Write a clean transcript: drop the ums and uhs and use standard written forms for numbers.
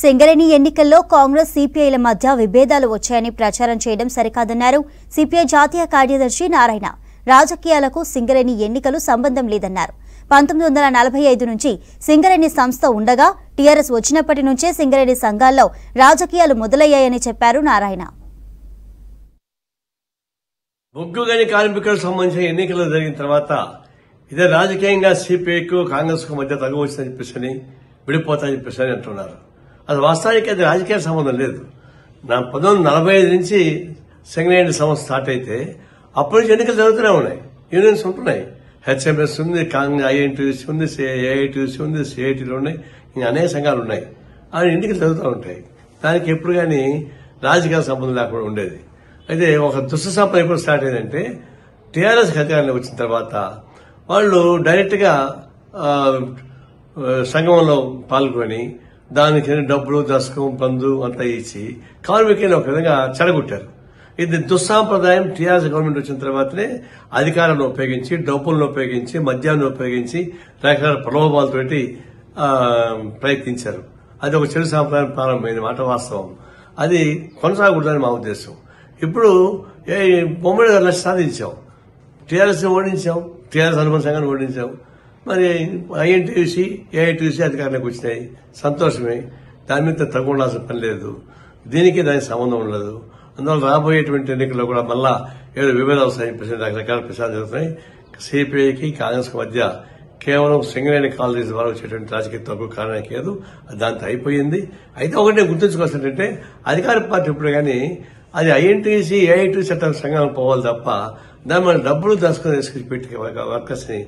సింగరేణి ఎన్నికల్లో కాంగ్రెస్ సిపిఐల మధ్య విభేదాలు వచ్చాయని ప్రచారం చేయడం సరికాదన్నారు సిపిఐ జాతీయ కార్యదర్శి నారాయణ. రాజకీయాలకు సింగరేణి ఎన్నికలు సంబంధం లేదన్నారు. 1945 నుంచి సింగరేణి సంస్థ ఉండగా టీఆర్ఎస్ వచ్చినప్పటి నుంచే సింగరేణి సంఘాల్లో రాజకీయాలు మొదలయ్యాయని చెప్పారు నారాయణ. బొగ్గుగని కార్మికులకు సంబంధించిన ఎన్నికలు జరిగిన తర్వాత ఇదే రాజకీయంగా సిపిఐకు కాంగ్రెస్ కు మధ్య తగు వచ్చిందని చెప్పేసి విడిపోతాయని చెప్పేసి అంటున్నారు. అది వాస్తవానికి అది రాజకీయ సంబంధం లేదు. 1945 నుంచి సింగరేణి సంస్థ స్టార్ట్ అయితే అప్పటి నుంచి ఎన్నికలు జరుగుతూనే ఉన్నాయి. యూనియన్స్ ఉంటున్నాయి. హెచ్ఎంఎస్ ఉంది, ఐఎన్టీసీ ఉంది, ఏఐటీసీ ఉంది, సిఐటీలు ఉన్నాయి, ఇంకా అనేక సంఘాలు ఉన్నాయి. ఆ ఎన్నికలు జరుగుతూ ఉంటాయి. దానికి ఎప్పుడు కానీ రాజకీయ సంబంధం లేకుండా ఉండేది. అయితే ఒక దుష్ట సంపద ఎప్పుడు స్టార్ట్ అయిందంటే టీఆర్ఎస్ అధికారంలోకి వచ్చిన తర్వాత వాళ్ళు డైరెక్ట్ గా సంఘంలో పాల్గొని దానికి డబ్బులు, దశకం, బంధు అంతా ఇచ్చి కార్మికులను ఒక విధంగా చెడగొట్టారు. ఇది దుస్సాంప్రదాయం. టీఆర్ఎస్ గవర్నమెంట్ వచ్చిన తర్వాతనే అధికారాన్ని ఉపయోగించి, డబ్బులను ఉపయోగించి, మద్యాన్ని ఉపయోగించి రకరకాల ప్రలోభాలతోటి ప్రయత్నించారు. అది ఒక చెడు సాంప్రదాయం ప్రారంభమైంది మాట వాస్తవం. అది కొనసాగకూడదని మా ఉద్దేశం. ఇప్పుడు బొమ్మడి లక్ష సాధించాం, టీఆర్ఎస్ ఓడించాం, టీఆర్ఎస్ అనుబంధ సంఘాన్ని ఓడించాం. మరి ఐఎన్టీసీ, ఏఐటీసీ అధికారంలోకి వచ్చినాయి, సంతోషమే. దాని మీద తగ్గుండాల్సిన పని లేదు. దీనికి దానికి సంబంధం ఉండదు. అందువల్ల రాబోయేటువంటి ఎన్నికల్లో కూడా మళ్ళా ఏదో విభేదాలు వస్తాయని రకరకాల ప్రచారం జరుగుతున్నాయి. సిపిఐకి కాంగ్రెస్ కు మధ్య కేవలం సింగరేణి కాలనీస్ ద్వారా వచ్చేటువంటి రాజకీయ తగ్గు కారణం లేదు. దాంతో అయిపోయింది. అయితే ఒకటి గుర్తుంచుకోవాల్సిందంటే అధికార పార్టీ ఇప్పుడు కానీ అది ఐఎన్టీసీ, ఏఐటీసీ చట్టం సంఘాలకు పోవాలి తప్ప దాని మన డబ్బులు దశకం తీసుకుని పెట్టి వర్కర్స్ ని